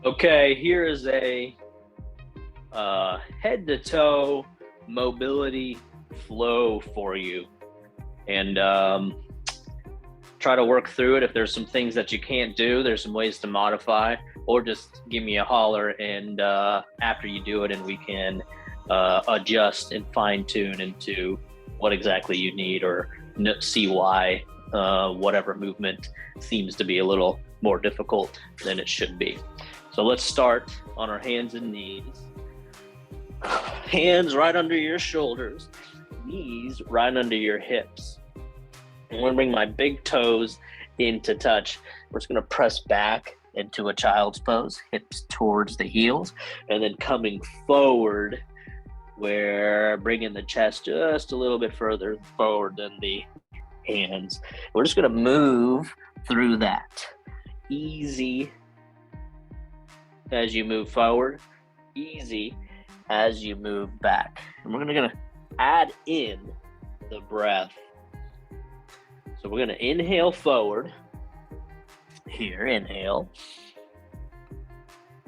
Okay, here is a head to toe mobility flow for you. And try to work through it. If there's some things that you can't do, there's some ways to modify, or just give me a holler and after you do it, and we can adjust and fine tune into what exactly you need, or see why whatever movement seems to be a little more difficult than it should be. So let's start on our hands and knees. Hands right under your shoulders, knees right under your hips. I'm going to bring my big toes into touch. We're just going to press back into a child's pose, hips towards the heels, and then coming forward, where bringing the chest just a little bit further forward than the hands. We're just going to move through that. Easy as you move forward, easy as you move back. And we're going to add in the breath. So we're going to inhale forward. Here, inhale.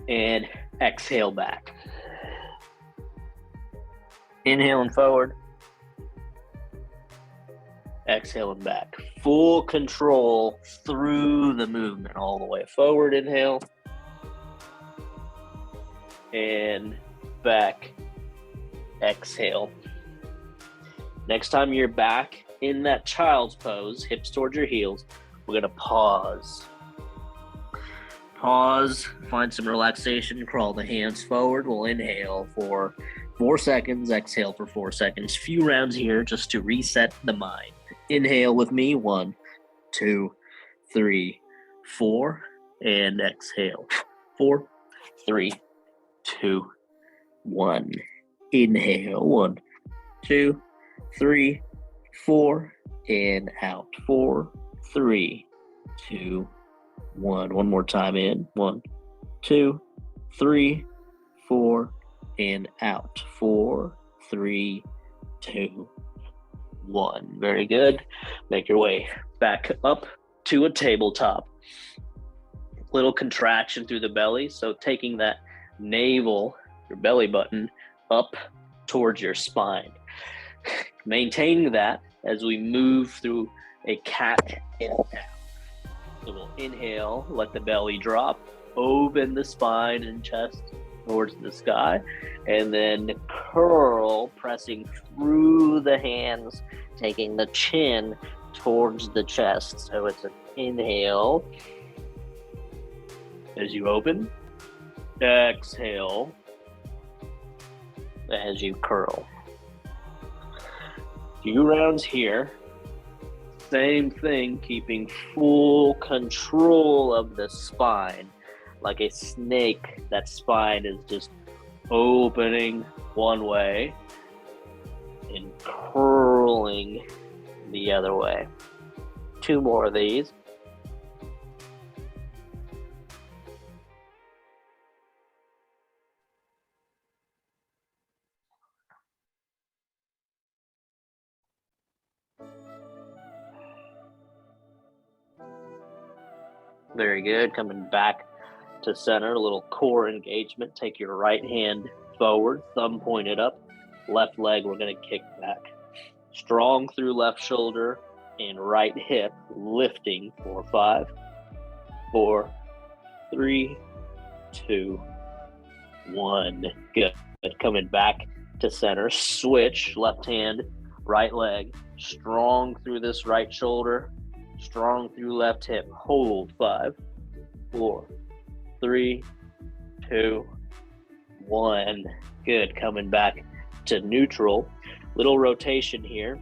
And exhale back. Inhaling forward. Exhaling back. Full control through the movement all the way forward. Inhale. And back. Exhale. Next time you're back in that child's pose, hips towards your heels, we're going to pause. Pause, find some relaxation, crawl the hands forward. We'll inhale for 4 seconds, exhale for 4 seconds. Few rounds here just to reset the mind. Inhale with me, 1, 2, 3, 4, and exhale. 4, 3, 2, 1. Inhale, 1, 2, 3, 4, and out. 4, 3, 2, 1. One more time in. 1, 2, 3, 4, and out. 4, 3, 2, 1. Very good. Make your way back up to a tabletop. Little contraction through the belly. So taking that navel, your belly button, up towards your spine. Maintaining that as we move through a cat inhale. So we'll inhale, let the belly drop, open the spine and chest towards the sky, and then curl, pressing through the hands, taking the chin towards the chest. So it's an inhale as you open, exhale as you curl. Few rounds here. Same thing, keeping full control of the spine. Like a snake, that spine is just opening one way and curling the other way. 2 more of these. Very good. Coming back to center, a little core engagement. Take your right hand forward, thumb pointed up. Left leg, we're going to kick back. Strong through left shoulder and right hip, lifting for 5, 4, 3, 2, 1. Good. Coming back to center. Switch, left hand, right leg. Strong through this right shoulder. Strong through left hip. Hold. 5, 4, 3, 2, 1. Good. Coming back to neutral. Little rotation here.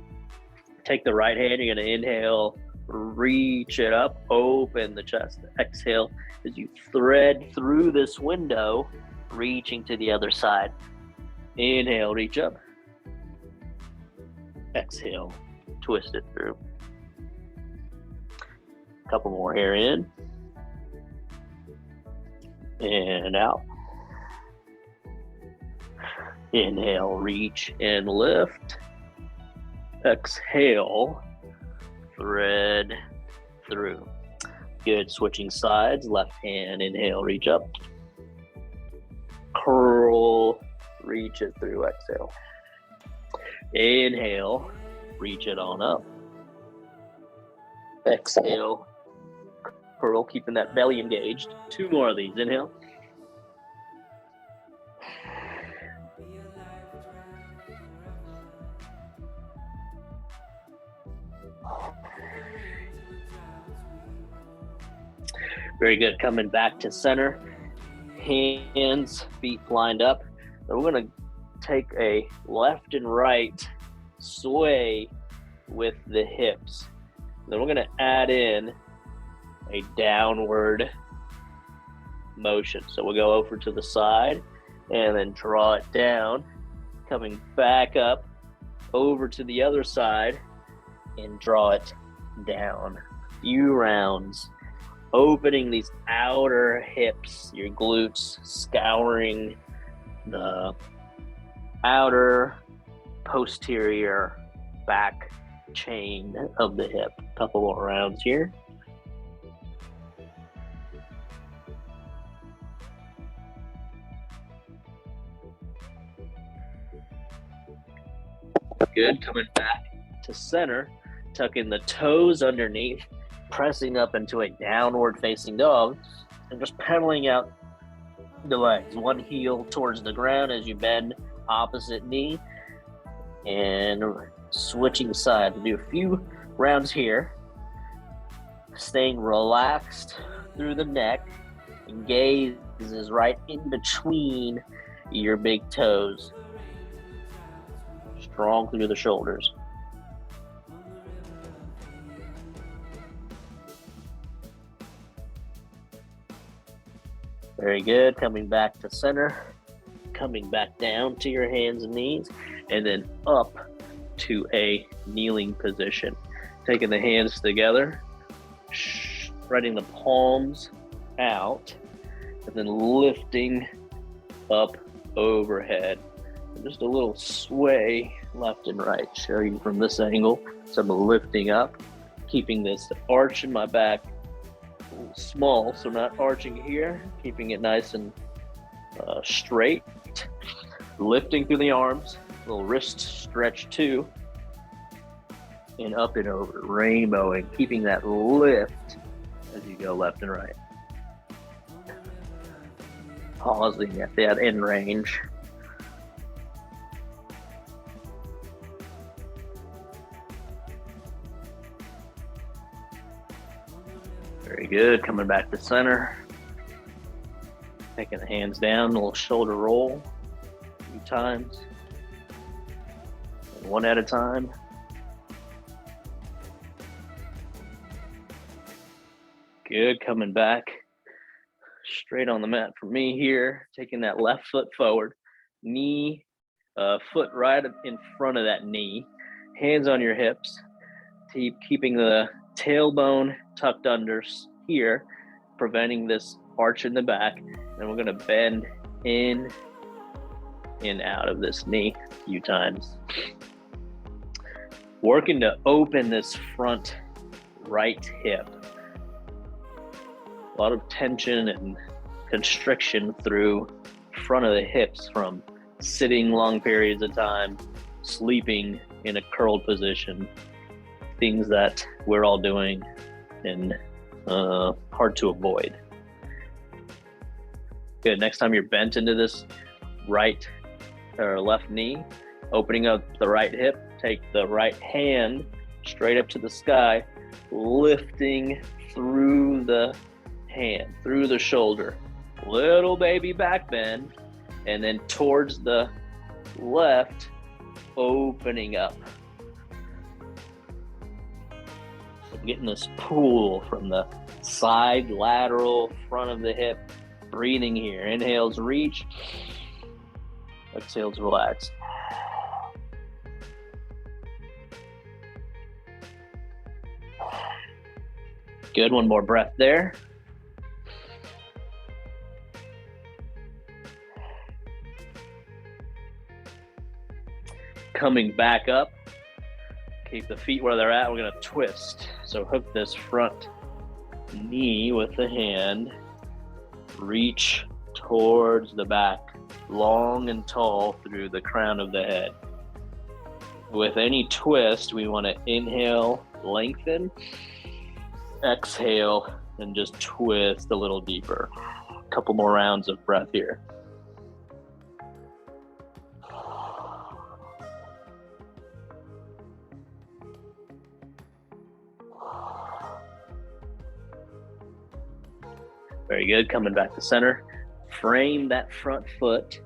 Take the right hand. You're going to inhale, reach it up, open the chest. Exhale as you thread through this window, reaching to the other side. Inhale, reach up. Exhale, twist it through. Couple more here, in and out. Inhale, reach and lift. Exhale, thread through. Good. Switching sides. Left hand, inhale, reach up. curl, reach it through, exhale. Inhale, reach it on up. Exhale, curl, keeping that belly engaged. 2 more of these, inhale. Very good, coming back to center. Hands, feet lined up. Then we're gonna take a left and right sway with the hips. Then we're gonna add in a downward motion. So we'll go over to the side and then draw it down, coming back up over to the other side and draw it down. Few rounds. Opening these outer hips, your glutes, scouring the outer posterior back chain of the hip. Couple more rounds here. Good, coming back to center, tucking the toes underneath, pressing up into a downward facing dog, and just pedaling out the legs. One heel towards the ground as you bend opposite knee, and switching sides. We'll do a few rounds here, staying relaxed through the neck, and gaze is right in between your big toes. Strong through the shoulders. Very good, coming back to center, coming back down to your hands and knees, and then up to a kneeling position. Taking the hands together, spreading the palms out, and then lifting up overhead. And just a little sway left and right. Show you from this angle. So I'm lifting up, keeping this arch in my back small, so not arching here, keeping it nice and straight. Lifting through the arms, little wrist stretch too, and up and over, rainbowing, keeping that lift as you go left and right. Pausing at that end range. Very good, coming back to center. Taking the hands down, a little shoulder roll a few times. And one at a time. Good, coming back straight on the mat for me here. Taking that left foot forward, knee, foot right in front of that knee. Hands on your hips, keeping the tailbone tucked under here, preventing this arch in the back. And we're gonna bend in and out of this knee a few times. Working to open this front right hip. A lot of tension and constriction through front of the hips from sitting long periods of time, sleeping in a curled position, things that we're all doing and hard to avoid. Good, next time you're bent into this right or left knee, opening up the right hip, take the right hand straight up to the sky, lifting through the hand, through the shoulder, little baby back bend, and then towards the left, opening up. So getting this pull from the side, lateral, front of the hip, breathing here. Inhales, reach. Exhales, relax. Good, one more breath there. Coming back up, keep the feet where they're at. We're gonna twist. So hook this front knee with the hand, reach towards the back long and tall through the crown of the head. With any twist, we want to inhale, lengthen, exhale, and just twist a little deeper. A couple more rounds of breath here. Very good. Coming back to center. Frame that front foot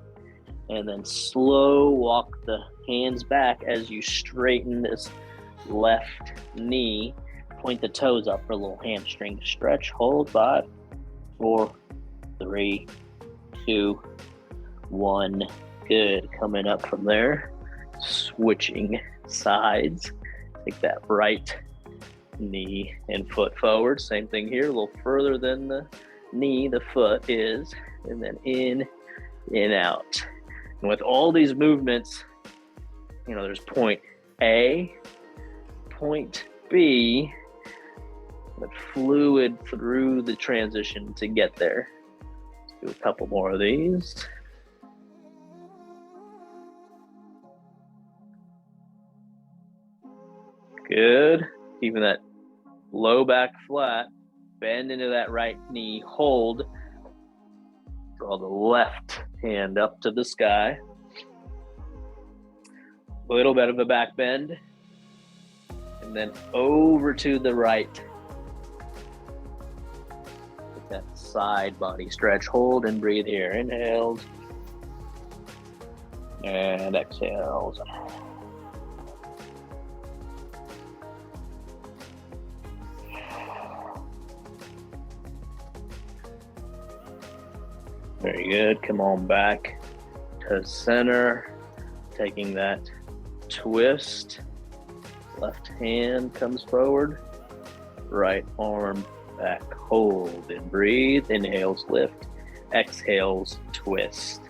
and then slow walk the hands back as you straighten this left knee. Point the toes up for a little hamstring stretch. Hold. 5, 4, 3, 2, 1. Good. Coming up from there. Switching sides. Take that right knee and foot forward. Same thing here. A little further than the knee, the foot is, and then in and out. And with all these movements, you know, there's point A, point B, but fluid through the transition to get there. Let's do a couple more of these. Good. Keeping that low back flat. Bend into that right knee, hold. Draw the left hand up to the sky. A little bit of a back bend. And then over to the right. Get that side body stretch. Hold and breathe here. Inhales. And exhales. Very good. Come on back to center. Taking that twist. Left hand comes forward. Right arm back. Hold and breathe. Inhales, lift. Exhales, twist.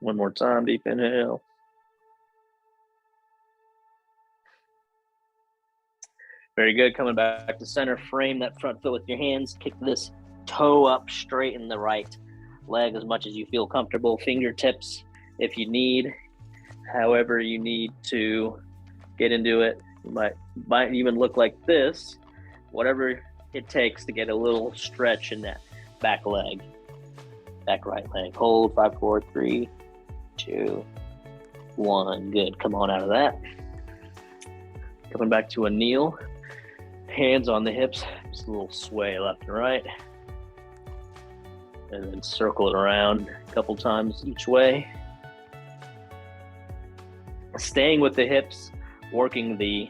One more time, deep inhale. Very good. Coming back to center. Frame that front foot with your hands. Kick this toe up, straighten the right leg as much as you feel comfortable. Fingertips if you need. However you need to get into it. You might even look like this. Whatever it takes to get a little stretch in that back leg. Back right leg. Hold. 5, 4, 3, 2, 1. Good. Come on out of that. Coming back to a kneel. Hands on the hips. Just a little sway left and right. And then circle it around a couple times each way. Staying with the hips, working the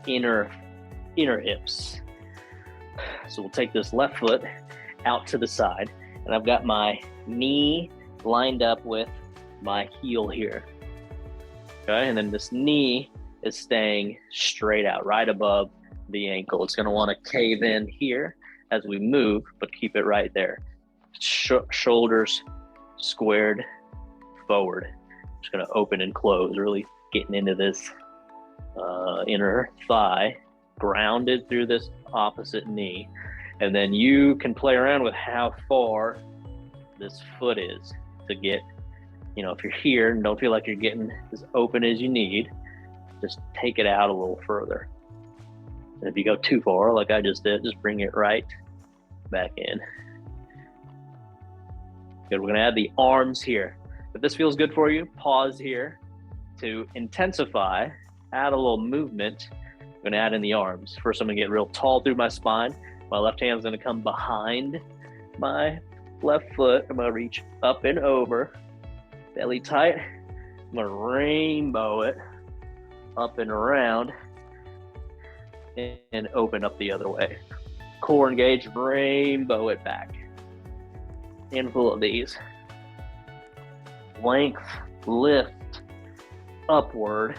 inner hips. So we'll take this left foot out to the side, and I've got my knee lined up with my heel here. Okay, and then this knee is staying straight out, right above the ankle. It's going to want to cave in here as we move, but keep it right there. Shoulders squared forward. Just going to open and close, really getting into this inner thigh, grounded through this opposite knee. And then you can play around with how far this foot is to get, you know, if you're here and don't feel like you're getting as open as you need, just take it out a little further. And if you go too far, like I just did, just bring it right back in. Good, we're gonna add the arms here. If this feels good for you, pause here to intensify, add a little movement. I'm gonna add in the arms. First, I'm gonna get real tall through my spine. My left hand's gonna come behind my left foot. I'm gonna reach up and over, belly tight. I'm gonna rainbow it up and around and open up the other way. Core engaged, rainbow it back. Handful of these. Length, lift, upward.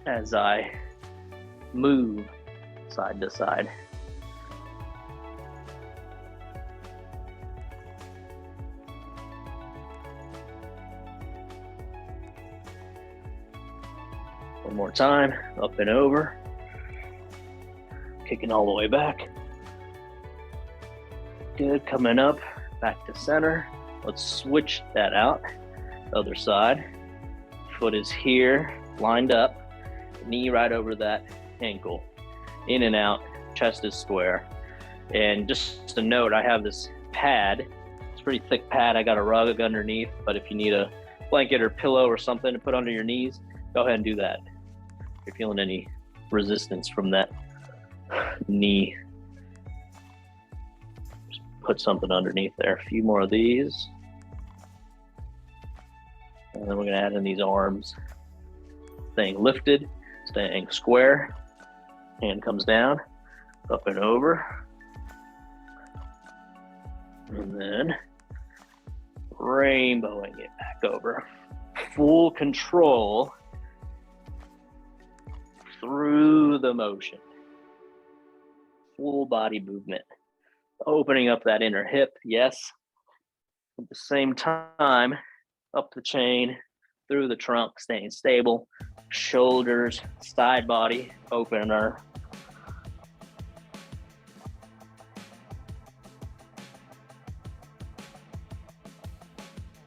As I move side to side. One more time, up and over. Kicking all the way back. Good, coming up, back to center. Let's switch that out. Other side. Foot is here, lined up. Knee right over that ankle. In and out, chest is square. And just a note, I have this pad. It's a pretty thick pad. I got a rug underneath, but if you need a blanket or pillow or something to put under your knees, go ahead and do that. If you're feeling any resistance from that knee, just put something underneath there. A few more of these. And then we're gonna add in these arms. Staying lifted, staying square. Hand comes down, up and over. And then rainbowing it back over. Full control through the motion. Full body movement. Opening up that inner hip, yes. At the same time, up the chain, through the trunk, staying stable. Shoulders, side body, opener.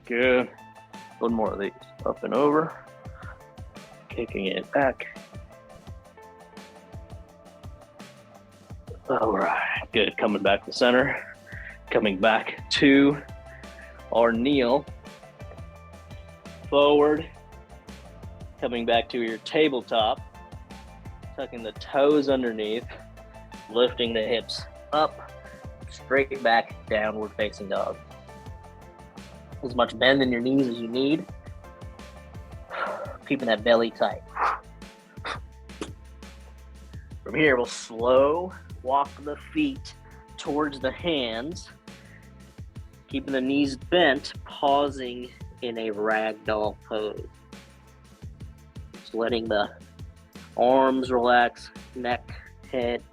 Good. One more of these. Up and over. Kicking it back. All right. Good. Coming back to center. Coming back to our kneel. Forward. Coming back to your tabletop. Tucking the toes underneath. Lifting the hips up. Straight back, downward facing dog. As much bend in your knees as you need. Keeping that belly tight. From here, we'll slow walk the feet towards the hands. Keeping the knees bent, pausing in a ragdoll pose. Just letting the arms relax, neck, head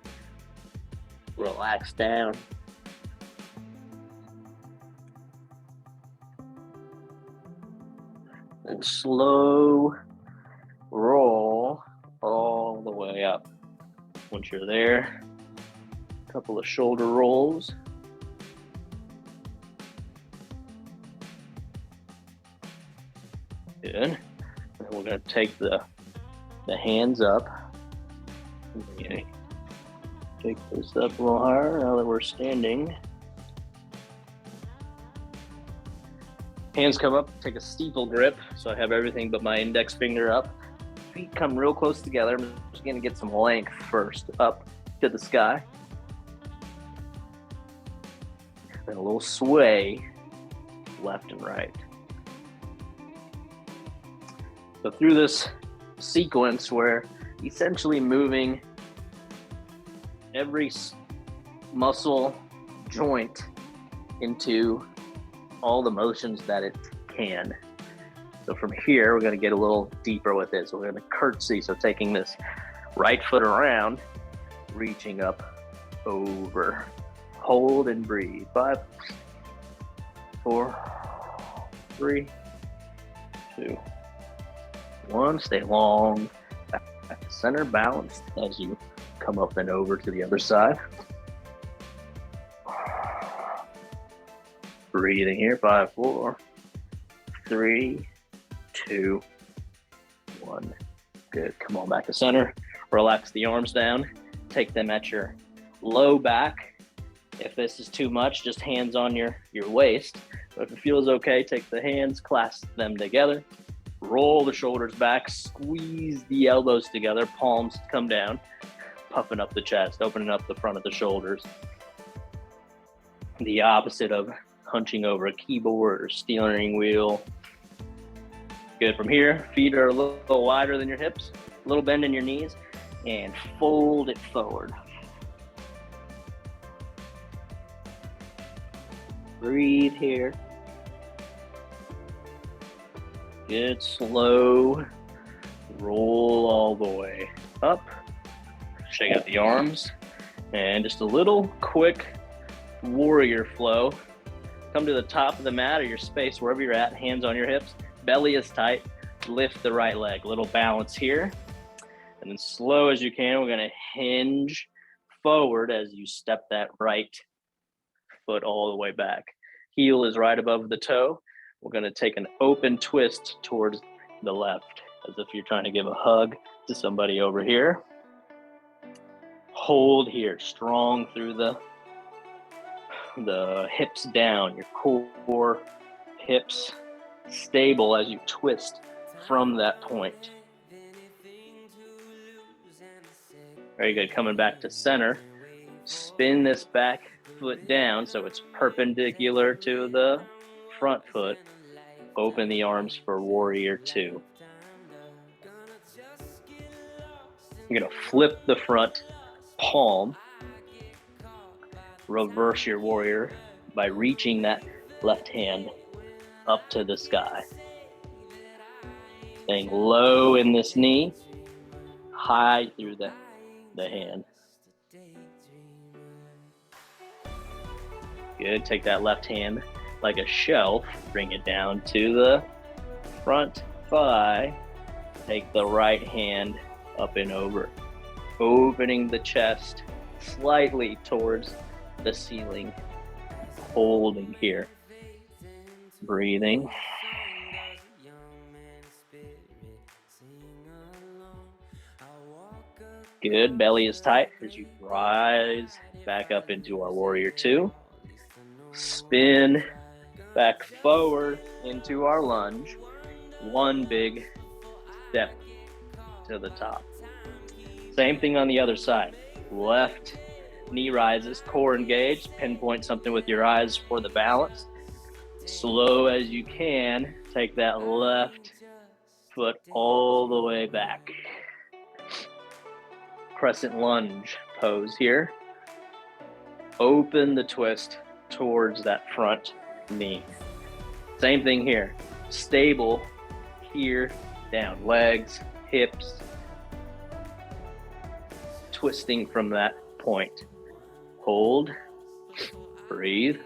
relax down. And slow roll all the way up. Once you're there, a couple of shoulder rolls. Good. And we're going to take the hands up. Okay. Take this up a little higher now that we're standing. Hands come up, take a steeple grip, so I have everything but my index finger up. Feet come real close together. I'm just gonna get some length first, up to the sky. Then a little sway, left and right. So through this sequence, we're essentially moving every muscle, joint into all the motions that it can. So from here, we're gonna get a little deeper with it. So we're gonna curtsy, so taking this right foot around, reaching up, over, hold and breathe. 5, 4, 3, 2, 1. Stay long, back to center, balanced as you come up and over to the other side. Breathing here, 5, 4, 3, 2, 1. Good, come on back to center. Relax the arms down. Take them at your low back. If this is too much, just hands on your waist. But if it feels okay, take the hands, clasp them together. Roll the shoulders back, squeeze the elbows together, palms come down. Puffing up the chest, opening up the front of the shoulders. The opposite of hunching over a keyboard or steering wheel. Good. From here, feet are a little wider than your hips, a little bend in your knees, and fold it forward. Breathe here. Good. Slow. Roll all the way up. Shake out the arms. And just a little quick warrior flow. Come to the top of the mat or your space, wherever you're at, hands on your hips, belly is tight, lift the right leg. Little balance here, And then slow as you can, we're gonna hinge forward as you step that right foot all the way back. Heel is right above the toe. We're gonna take an open twist towards the left, as if you're trying to give a hug to somebody over here. Hold here, strong through the hips down, your core, hips stable as you twist from that point. Very good. Coming back to center. Spin this back foot down so it's perpendicular to the front foot. Open the arms for warrior two. You're going to flip the front palm. Reverse your warrior by reaching that left hand up to the sky. Staying low in this knee, high through the hand. Good. Take that left hand like a shelf, bring it down to the front thigh. Take the right hand up and over, opening the chest slightly towards the ceiling, holding here, breathing. Good. Belly is tight as you rise back up into our warrior two. Spin back forward into our lunge. One big step to the top. Same thing on the other side. Left knee rises, core engaged. Pinpoint something with your eyes for the balance. Slow as you can, take that left foot all the way back. Crescent lunge pose here. Open the twist towards that front knee. Same thing here. Stable here, down, legs, hips. Twisting from that point. Hold, breathe.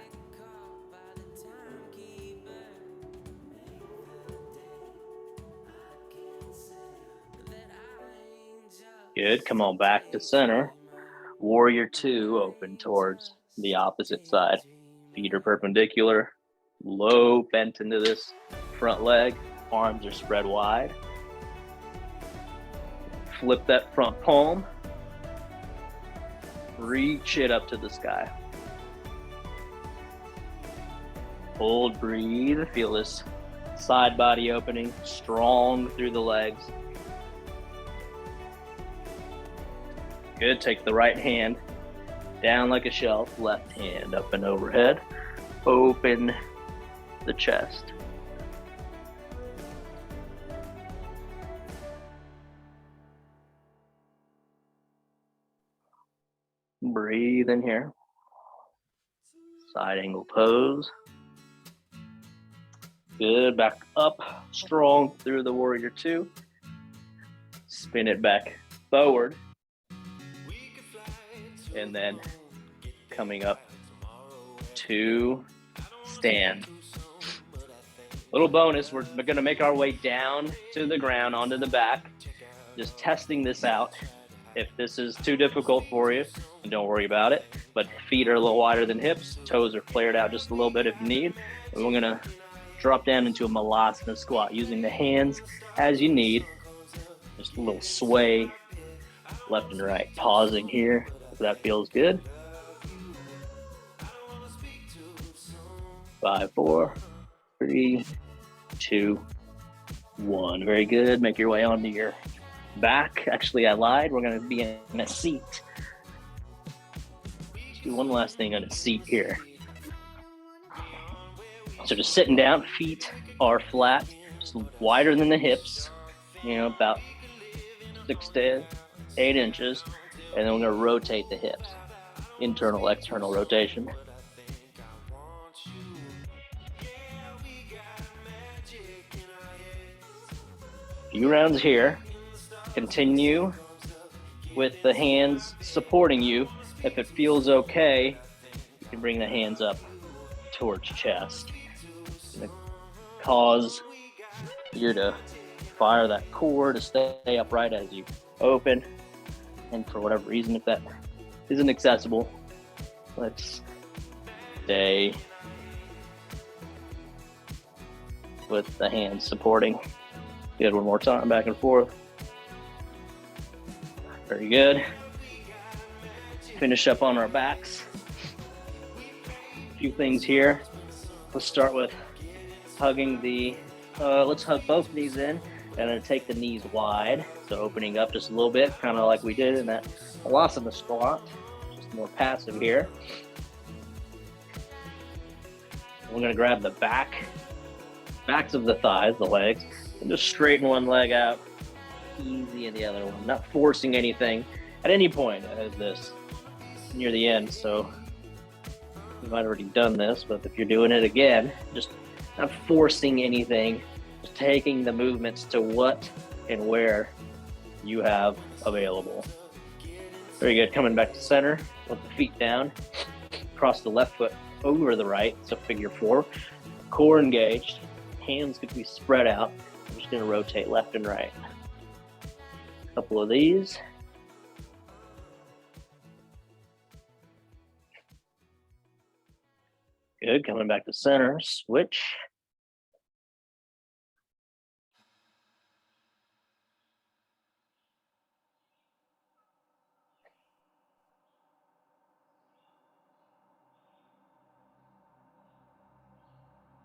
Good. Come on back to center. Warrior two, open towards the opposite side. Feet are perpendicular, low bent into this front leg. Arms are spread wide. Flip that front palm. Reach it up to the sky. Hold, breathe. Feel this side body opening, strong through the legs. Good. Take the right hand down like a shelf, left hand up and overhead. Open the chest. Breathe in here. Side angle pose. Good. Back up, strong through the warrior two. Spin it back forward. And then coming up to stand. Little bonus, we're going to make our way down to the ground, onto the back. Just testing this out. If this is too difficult for you, don't worry about it. But feet are a little wider than hips. Toes are flared out just a little bit if you need. And we're going to drop down into a malasana squat using the hands as you need. Just a little sway left and right. Pausing here. That feels good. 5, 4, 3, 2, 1. Very good. Make your way onto your back. Actually, I lied. We're going to be in a seat. Let's do one last thing on a seat here. So just sitting down, feet are flat, just wider than the hips, about 6 to 8 inches. And then we're going to rotate the hips. Internal, external rotation. Few rounds here. Continue with the hands supporting you. If it feels okay, you can bring the hands up towards chest. It's going to cause you to fire that core to stay upright as you open. And for whatever reason, if that isn't accessible, let's stay with the hands supporting. Good, one more time, back and forth. Very good. Finish up on our backs. A few things here. Let's start with hugging the, let's hug both knees in and then take the knees wide. So opening up just a little bit, kind of like we did in that Alasana squat, just more passive here. We're gonna grab the backs of the thighs, the legs, and just straighten one leg out, easy in the other one, not forcing anything at any point as this near the end. So you might have already done this, but if you're doing it again, just not forcing anything, just taking the movements to what and where you have available. Very good. Coming back to center, put the feet down, cross the left foot over the right, so figure four, core engaged, hands could be spread out. I'm just going to rotate left and right. A couple of these. Good. Coming back to center, switch.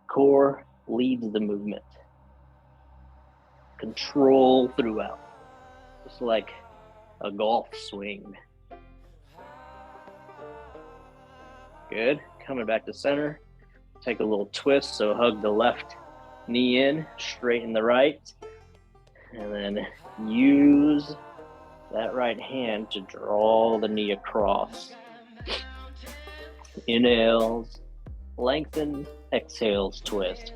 Core leads the movement. Control throughout. Just like a golf swing. Good. Coming back to center. Take a little twist, so hug the left knee in, straighten the right, and then use that right hand to draw the knee across. Inhales, lengthen, exhales, twist.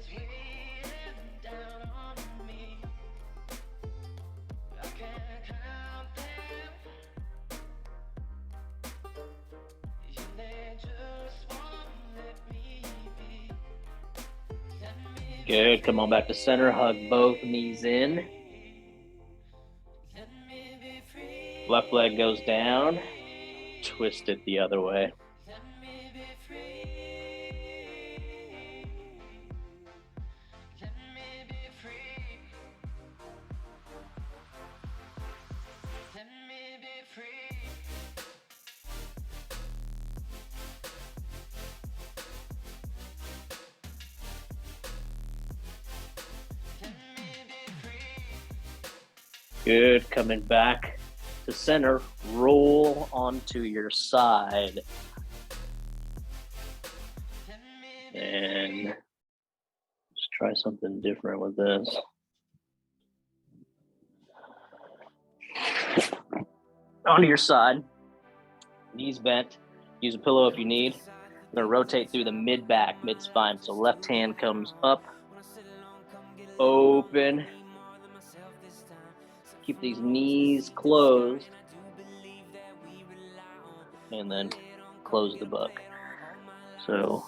Good, come on back to center, hug both knees in. Left leg goes down, twist it the other way. Good, coming back to center, roll onto your side. And let's try something different with this. Onto your side, knees bent, use a pillow if you need. I'm gonna rotate through the mid-back, mid-spine. So left hand comes up, open. Keep these knees closed, and then close the book. So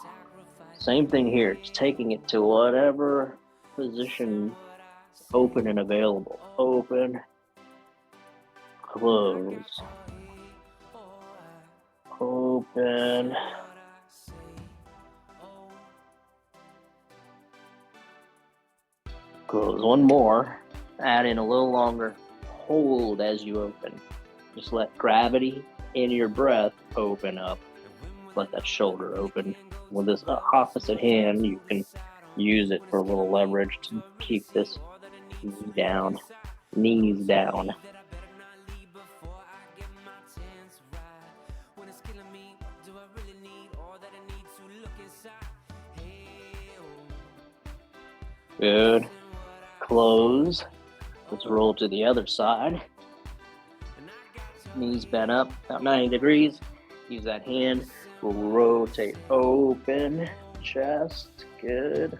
same thing here, just taking it to whatever position open and available. Open, close, open, close. One more, add in a little longer. Hold as you open. Just let gravity and your breath open up. Let that shoulder open. With this opposite hand, you can use it for a little leverage to keep this knee down, knees down. Good. Close. Let's roll to the other side. Knees bent up, about 90 degrees. Use that hand. We'll rotate open, chest. Good.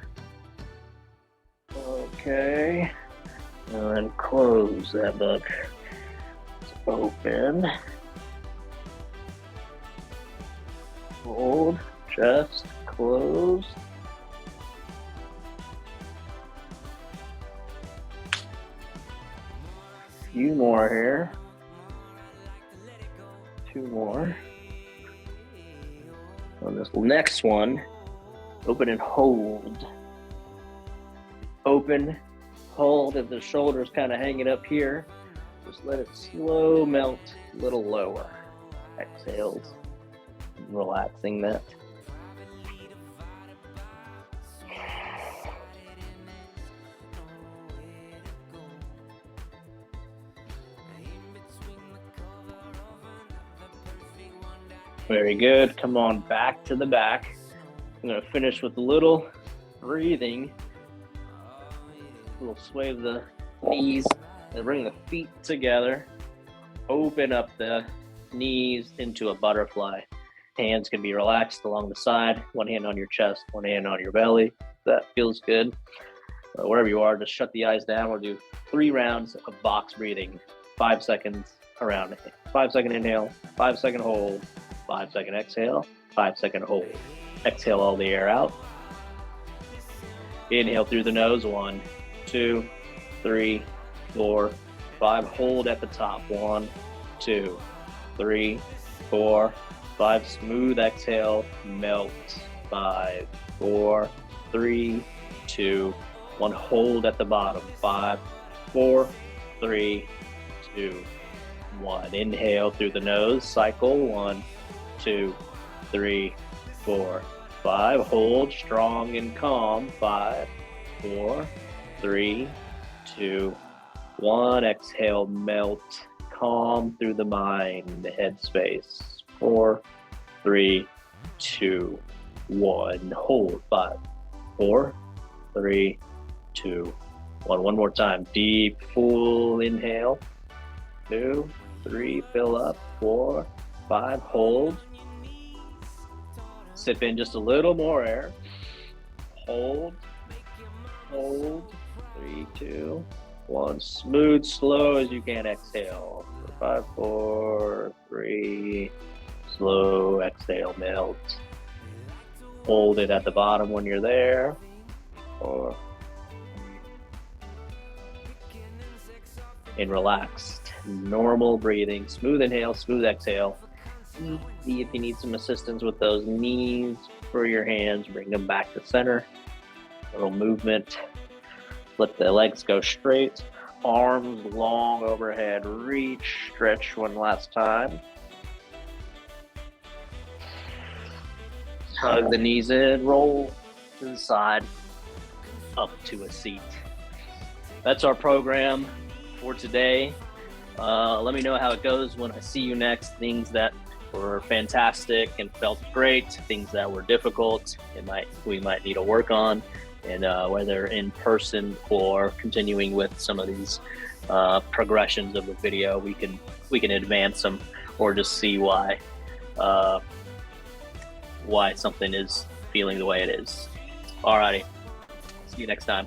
Okay. And then close that book. Open. Hold, chest, close. Few more here. 2 more. On this next one, open and hold. Open, hold, if the shoulder's kind of hanging up here, just let it slow melt a little lower. Exhales, relaxing that. Very good. Come on back to the back. I'm going to finish with a little breathing. We'll sway the knees and bring the feet together. Open up the knees into a butterfly. Hands can be relaxed along the side. One hand on your chest, one hand on your belly. That feels good. Wherever you are, just shut the eyes down. We'll do 3 rounds of box breathing. 5 seconds around. 5-second inhale, 5-second hold, 5-second exhale, 5-second hold. Exhale all the air out. Inhale through the nose. 1, 2, 3, 4, 5. Hold at the top. 1, 2, 3, 4, 5. Smooth exhale. Melt. 5, 4, 3, 2, 1. Hold at the bottom. 5, 4, 3, 2, 1. Inhale through the nose. Cycle. 1, 2, 3, 4, 5. Hold strong and calm. 5, 4, 3, 2, 1. Exhale, melt, calm through the mind, the head space. 4, 3, 2, 1. Hold. 5, 4, 3, 2, 1. One more time. Deep, full inhale. 2, 3, fill up. 4, 5. Hold. Sip in just a little more air. Hold. Hold. 3, 2, 1. Smooth, slow as you can. Exhale. 5, 4, 3. Slow exhale. Melt. Hold it at the bottom when you're there. 4. And relaxed. Normal breathing. Smooth inhale, smooth exhale. Easy if you need some assistance with those knees for your hands. Bring them back to center. A little movement. Let the legs go straight. Arms long overhead. Reach. Stretch one last time. Hug the knees in. Roll to the side. Up to a seat. That's our program for today. Let me know how it goes when I see you next. Things that were fantastic and felt great, things that were difficult, we might need to work on, and whether in person or continuing with some of these progressions of the video, we can advance them or just see why something is feeling the way it is. Alrighty, see you next time.